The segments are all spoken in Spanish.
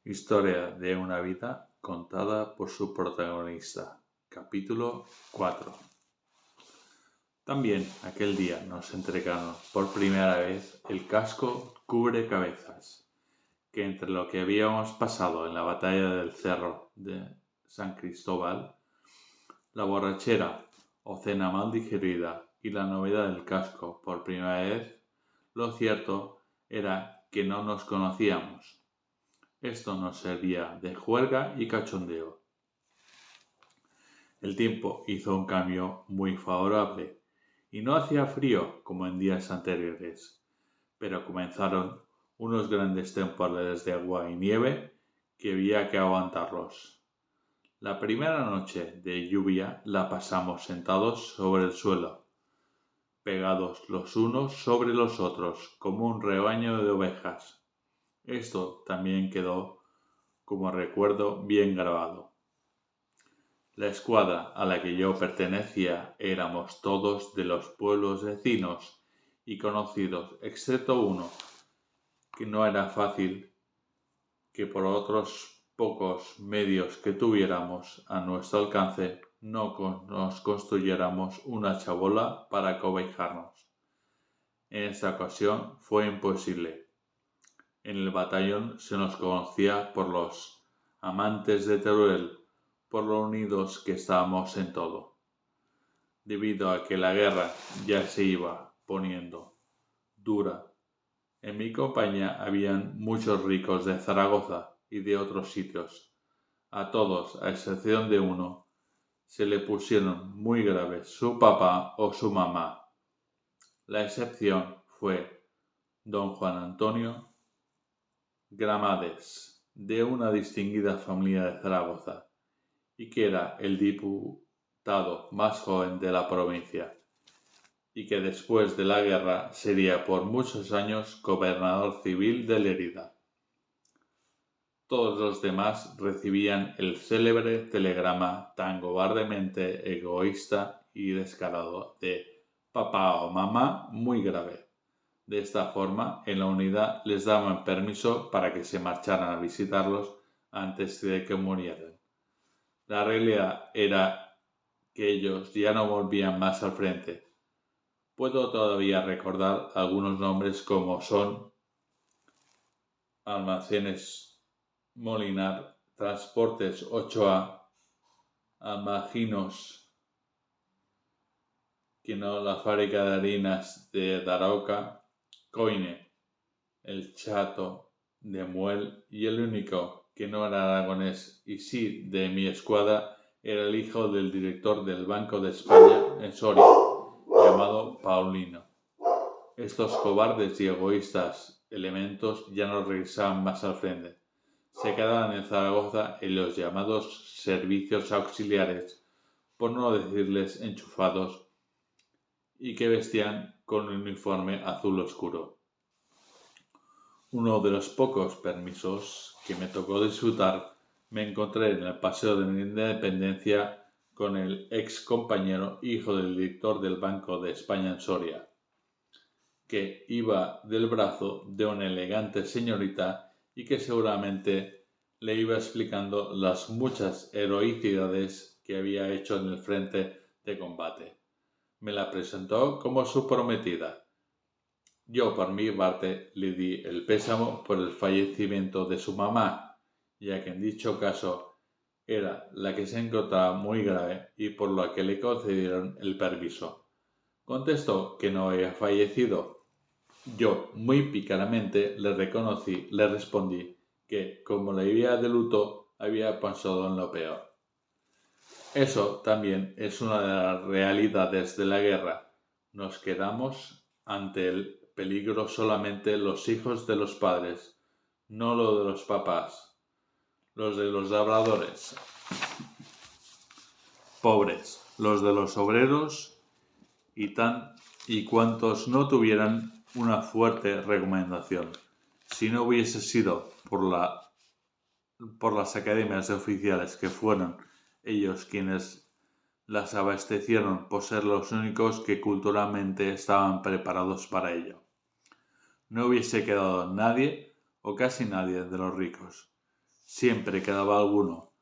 Historia de una vida contada por su protagonista. Capítulo 4. También aquel día nos entregaron por primera vez el casco cubrecabezas, que entre lo que habíamos pasado en la batalla del Cerro de San Cristóbal, la borrachera o cena mal digerida y la novedad del casco por primera vez, lo cierto era que no nos conocíamos. Esto nos servía de juerga y cachondeo. El tiempo hizo un cambio muy favorable y no hacía frío como en días anteriores, pero comenzaron unos grandes temporales de agua y nieve que había que aguantarlos. La primera noche de lluvia la pasamos sentados sobre el suelo, pegados los unos sobre los otros como un rebaño de ovejas. Esto también quedó como recuerdo bien grabado. La escuadra a la que yo pertenecía éramos todos de los pueblos vecinos y conocidos, excepto uno, que no era fácil que por otros pocos medios que tuviéramos a nuestro alcance no nos construyéramos una chabola para cobijarnos. En esta ocasión fue imposible. En el batallón se nos conocía por los amantes de Teruel, por lo unidos que estábamos en todo. Debido a que la guerra ya se iba poniendo dura, en mi compañía habían muchos ricos de Zaragoza y de otros sitios. A todos, a excepción de uno, se le pusieron muy graves su papá o su mamá. La excepción fue don Juan Antonio Gramades, de una distinguida familia de Zaragoza, y que era el diputado más joven de la provincia, y que después de la guerra sería por muchos años gobernador civil de Lérida. Todos los demás recibían el célebre telegrama tan cobardemente egoísta y descarado de papá o mamá muy grave. De esta forma, en la unidad les daban permiso para que se marcharan a visitarlos antes de que murieran. La realidad era que ellos ya no volvían más al frente. Puedo todavía recordar algunos nombres como son Almacenes Molinar, Transportes 8A, Almaginos, la fábrica de harinas de Daroca, Coine, el Chato de Muel, y el único que no era aragonés y sí de mi escuadra era el hijo del director del Banco de España en Soria, llamado Paulino. Estos cobardes y egoístas elementos ya no regresaban más al frente. Se quedaban en Zaragoza en los llamados servicios auxiliares, por no decirles enchufados, y que vestían con un uniforme azul oscuro. Uno de los pocos permisos que me tocó disfrutar me encontré en el Paseo de la Independencia con el ex compañero hijo del director del Banco de España en Soria, que iba del brazo de una elegante señorita y que seguramente le iba explicando las muchas heroicidades que había hecho en el frente de combate. Me la presentó como su prometida. Yo, por mi parte, le di el pésamo por el fallecimiento de su mamá, ya que en dicho caso era la que se encontraba muy grave y por lo que le concedieron el permiso. Contestó que no había fallecido. Yo, muy pícaramente, le respondí que, como la iba de luto, había pensado en lo peor. Eso también es una de las realidades de la guerra. Nos quedamos ante el peligro solamente los hijos de los padres, no lo de los papás, los de los labradores pobres, los de los obreros y cuantos no tuvieran una fuerte recomendación. Si no hubiese sido por las academias de oficiales, que fueron ellos quienes las abastecieron por ser los únicos que culturalmente estaban preparados para ello, no hubiese quedado nadie o casi nadie de los ricos. siempre quedaba alguno,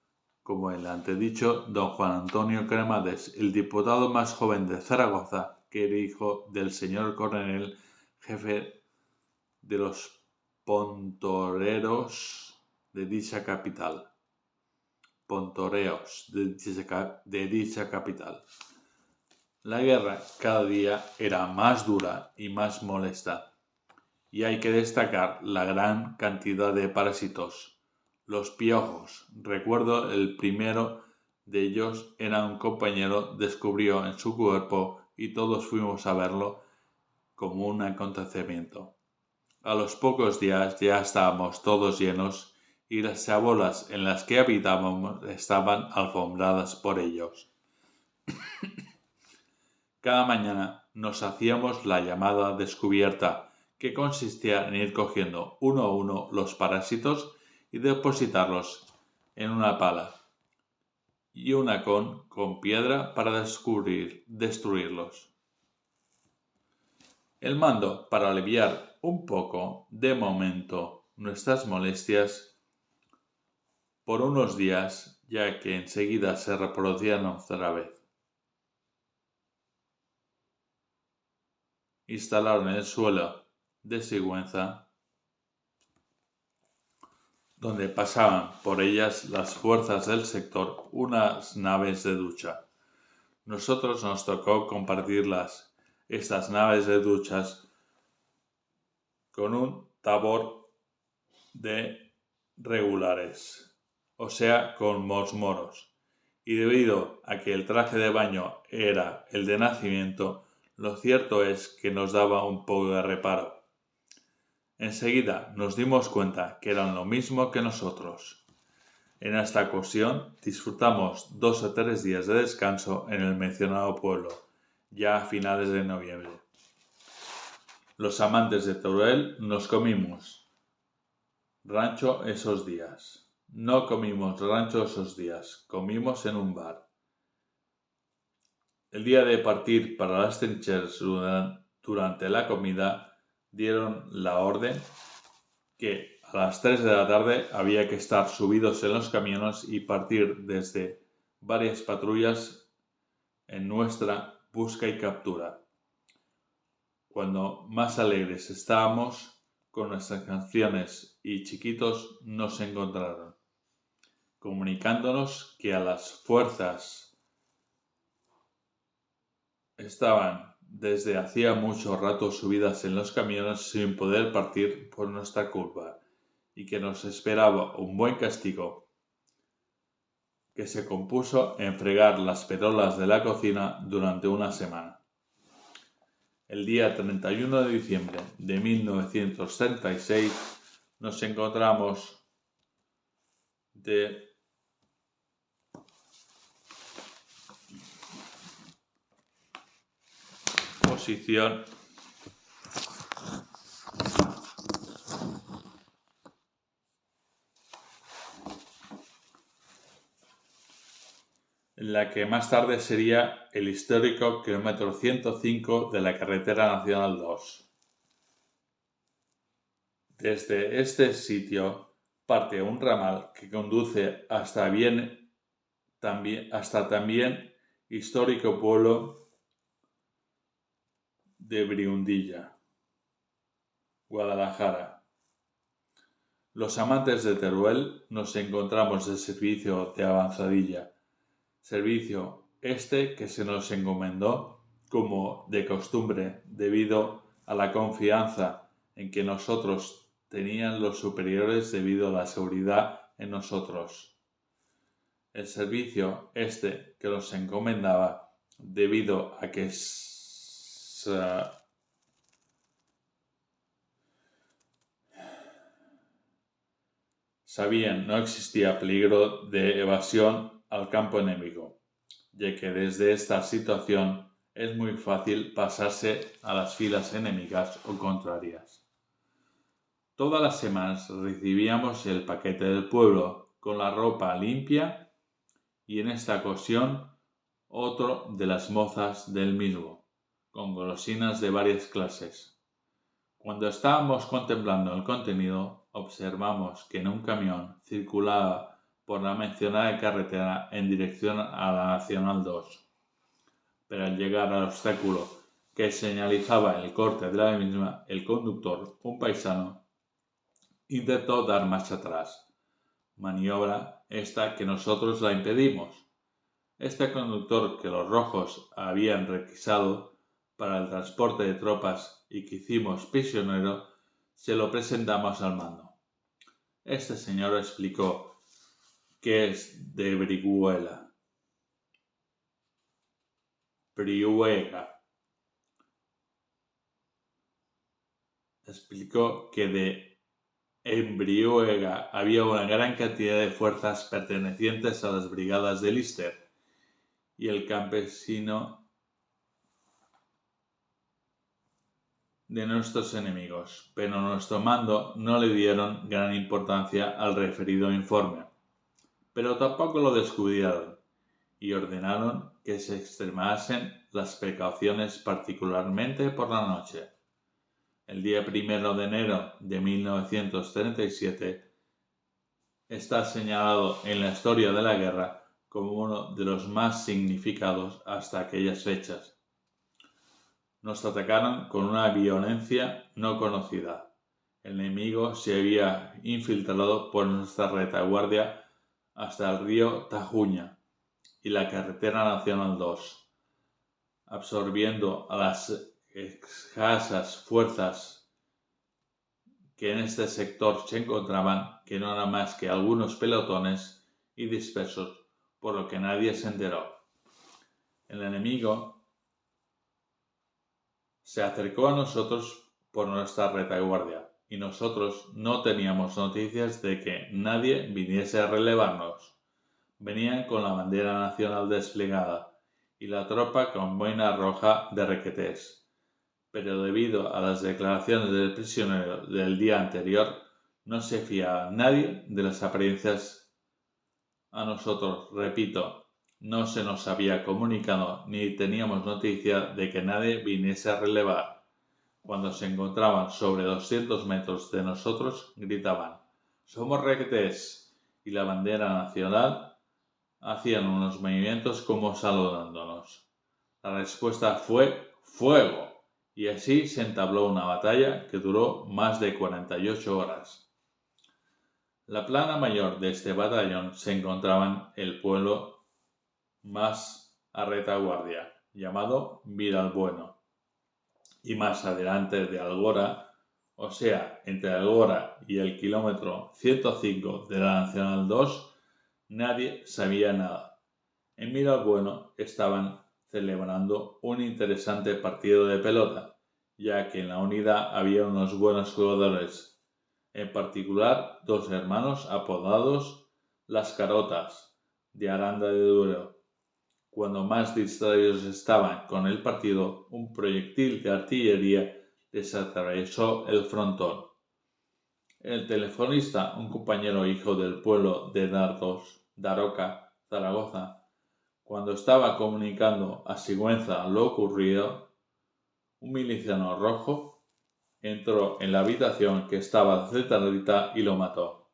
como el antedicho don Juan Antonio Cremades, el diputado más joven de Zaragoza, que era hijo del señor coronel jefe de los pontoreros de dicha capital. Pontoreos de dicha capital. La guerra cada día era más dura y más molesta, y hay que destacar la gran cantidad de parásitos. Los piojos. Recuerdo el primero de ellos era un compañero, descubrió en su cuerpo y todos fuimos a verlo como un acontecimiento. A los pocos días ya estábamos todos llenos y las chabolas en las que habitábamos estaban alfombradas por ellos. Cada mañana nos hacíamos la llamada descubierta, que consistía en ir cogiendo uno a uno los parásitos y depositarlos en una pala y una con piedra para destruirlos. El mando, para aliviar un poco, de momento, nuestras molestias por unos días, ya que enseguida se reproducían otra vez. Instalaron en el suelo de Sigüenza, donde pasaban por ellas las fuerzas del sector, unas naves de ducha. Nosotros nos tocó compartirlas, estas naves de duchas, con un tabor de regulares, o sea, con moros. Y debido a que el traje de baño era el de nacimiento, lo cierto es que nos daba un poco de reparo. Enseguida nos dimos cuenta que eran lo mismo que nosotros. En esta ocasión disfrutamos 2 o 3 días de descanso en el mencionado pueblo, ya a finales de noviembre. Los amantes de Teruel nos comimos rancho esos días. No comimos rancho esos días, comimos en un bar. El día de partir para las trincheras durante la comida dieron la orden que a las 3 de la tarde había que estar subidos en los camiones y partir desde varias patrullas en nuestra busca y captura. Cuando más alegres estábamos con nuestras canciones y chiquitos nos encontraron, comunicándonos que a las fuerzas estaban desde hacía mucho rato subidas en los camiones sin poder partir por nuestra culpa y que nos esperaba un buen castigo que se compuso en fregar las perolas de la cocina durante una semana. El día 31 de diciembre de 1936 nos encontramos de posición en la que más tarde sería el histórico kilómetro 105 de la carretera nacional 2. Desde este sitio parte un ramal que conduce hasta también histórico pueblo de Briundilla, Guadalajara. Los amantes de Teruel nos encontramos de servicio de avanzadilla, servicio este que se nos encomendó como de costumbre debido a la confianza en que nosotros tenían los superiores debido a la seguridad en nosotros. El servicio este que nos encomendaba debido a que sabían no existía peligro de evasión al campo enemigo, ya que desde esta situación es muy fácil pasarse a las filas enemigas o contrarias. Todas las semanas recibíamos el paquete del pueblo con la ropa limpia y en esta ocasión otro de las mozas del mismo, con golosinas de varias clases. Cuando estábamos contemplando el contenido, observamos que un camión circulaba por la mencionada carretera en dirección a la Nacional 2. Pero al llegar al obstáculo que señalizaba el corte de la misma, el conductor, un paisano, intentó dar marcha atrás. Maniobra esta que nosotros la impedimos. Este conductor que los rojos habían requisado para el transporte de tropas y que hicimos prisionero, se lo presentamos al mando. Este señor explicó que es de Brihuega. Explicó que en Brihuega había una gran cantidad de fuerzas pertenecientes a las brigadas de Lister y el campesino de nuestros enemigos, pero nuestro mando no le dieron gran importancia al referido informe, pero tampoco lo descuidaron y ordenaron que se extremasen las precauciones particularmente por la noche. El día 1 de enero de 1937 está señalado en la historia de la guerra como uno de los más significados hasta aquellas fechas. Nos atacaron con una violencia no conocida. El enemigo se había infiltrado por nuestra retaguardia hasta el río Tajuña y la carretera Nacional 2, absorbiendo a las escasas fuerzas que en este sector se encontraban, que no eran más que algunos pelotones y dispersos, por lo que nadie se enteró. El enemigo se acercó a nosotros por nuestra retaguardia y nosotros no teníamos noticias de que nadie viniese a relevarnos. Venían con la bandera nacional desplegada y la tropa con boina roja de requetés. Pero debido a las declaraciones del prisionero del día anterior, no se fiaba nadie de las apariencias. A nosotros, repito, no se nos había comunicado ni teníamos noticia de que nadie viniese a relevar. Cuando se encontraban sobre 200 metros de nosotros, gritaban: «¡Somos requetés!» y la bandera nacional hacían unos movimientos como saludándonos. La respuesta fue «¡Fuego!» y así se entabló una batalla que duró más de 48 horas. La plana mayor de este batallón se encontraba en el pueblo más a retaguardia, llamado Viralbueno, y más adelante de Algora, o sea, entre Algora y el kilómetro 105 de la Nacional 2, nadie sabía nada. En Viralbueno estaban celebrando un interesante partido de pelota, ya que en la unidad había unos buenos jugadores, en particular 2 hermanos apodados Las Carotas, de Aranda de Duero. Cuando más distraídos estaban con el partido, un proyectil de artillería les atravesó el frontón. El telefonista, un compañero hijo del pueblo de Daroca, Zaragoza, cuando estaba comunicando a Sigüenza lo ocurrido, un miliciano rojo entró en la habitación que estaba cerradita y lo mató.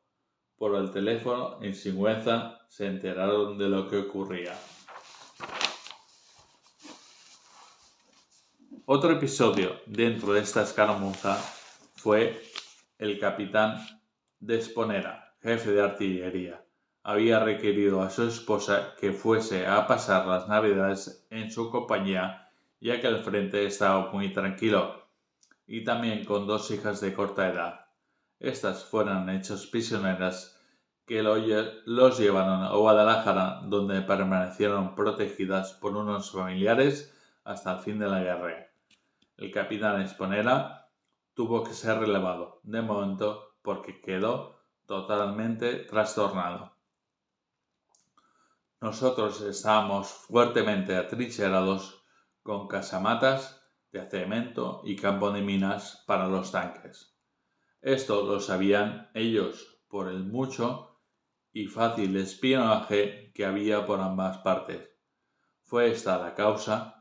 Por el teléfono, en Sigüenza, se enteraron de lo que ocurría. Otro episodio dentro de esta escaramuza fue el capitán Desponera, jefe de artillería. Había requerido a su esposa que fuese a pasar las Navidades en su compañía, ya que el frente estaba muy tranquilo, y también con 2 hijas de corta edad. Estas fueron hechas prisioneras que los llevaron a Guadalajara, donde permanecieron protegidas por unos familiares hasta el fin de la guerra. El capitán Esponera tuvo que ser relevado, de momento, porque quedó totalmente trastornado. Nosotros estábamos fuertemente atrincherados con casamatas de cemento y campo de minas para los tanques. Esto lo sabían ellos por el mucho y fácil espionaje que había por ambas partes. Fue esta la causa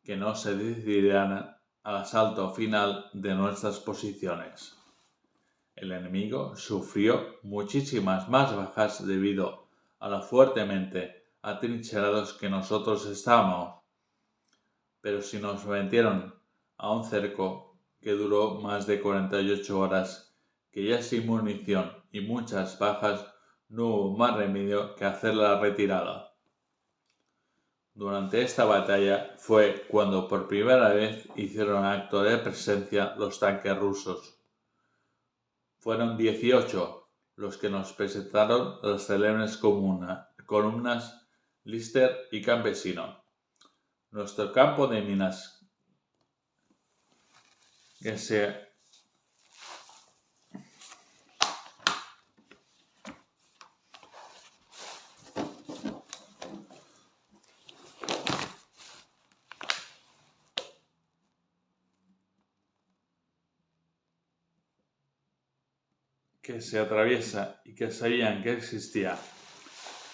que no se decidieran al asalto final de nuestras posiciones. el enemigo sufrió muchísimas más bajas debido a lo fuertemente atrincherados que nosotros estábamos. Pero si nos metieron a un cerco que duró más de 48 horas, que ya sin munición y muchas bajas, no hubo más remedio que hacer la retirada. Durante esta batalla fue cuando por primera vez hicieron acto de presencia los tanques rusos. Fueron 18 los que nos presentaron las célebres columnas Lister y Campesino. Nuestro campo de minas que se atraviesa y que sabían que existía.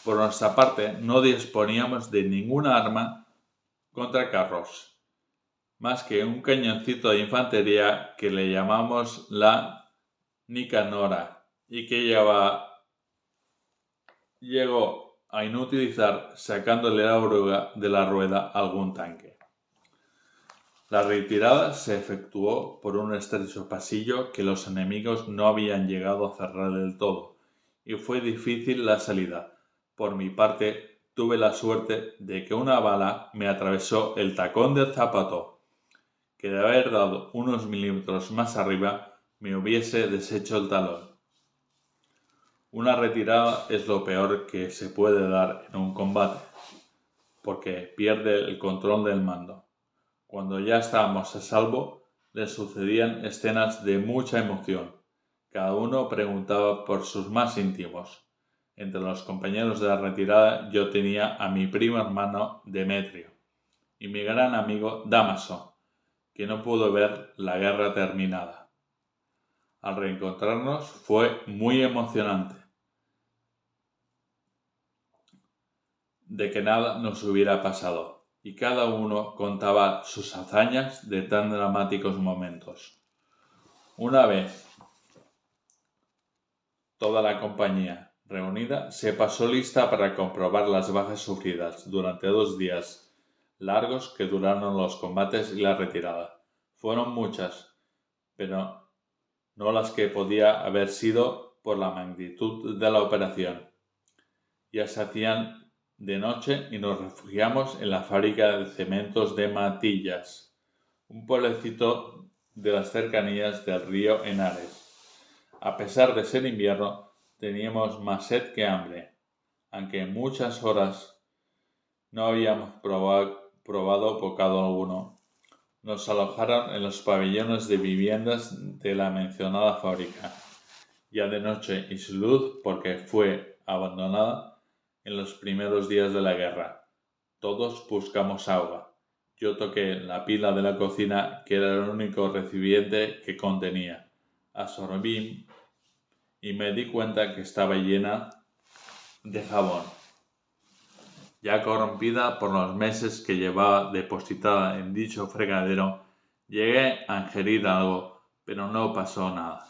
Por nuestra parte, no disponíamos de ninguna arma contra carros, más que un cañoncito de infantería que le llamamos la Nicanora y que llegó a inutilizar sacándole la oruga de la rueda a algún tanque. La retirada se efectuó por un estrecho pasillo que los enemigos no habían llegado a cerrar del todo, y fue difícil la salida. Por mi parte, tuve la suerte de que una bala me atravesó el tacón del zapato, que de haber dado unos milímetros más arriba me hubiese deshecho el talón. Una retirada es lo peor que se puede dar en un combate, porque pierde el control del mando. Cuando ya estábamos a salvo, le sucedían escenas de mucha emoción. Cada uno preguntaba por sus más íntimos. Entre los compañeros de la retirada yo tenía a mi primo hermano Demetrio y mi gran amigo Dámaso, que no pudo ver la guerra terminada. Al reencontrarnos fue muy emocionante, de que nada nos hubiera pasado, y cada uno contaba sus hazañas de tan dramáticos momentos. Una vez toda la compañía reunida se pasó lista para comprobar las bajas sufridas durante 2 días largos que duraron los combates y la retirada. Fueron muchas, pero no las que podía haber sido por la magnitud de la operación. Ya se hacían de noche y nos refugiamos en la fábrica de cementos de Matillas, un pueblecito de las cercanías del río Henares. A pesar de ser invierno, teníamos más sed que hambre, aunque en muchas horas no habíamos probado bocado alguno. Nos alojaron en los pabellones de viviendas de la mencionada fábrica, ya de noche y sin luz porque fue abandonada en los primeros días de la guerra. Todos buscamos agua. Yo toqué la pila de la cocina, que era el único recipiente que contenía. Absorbí y me di cuenta que estaba llena de jabón, ya corrompida por los meses que llevaba depositada en dicho fregadero. Llegué a ingerir algo, pero no pasó nada.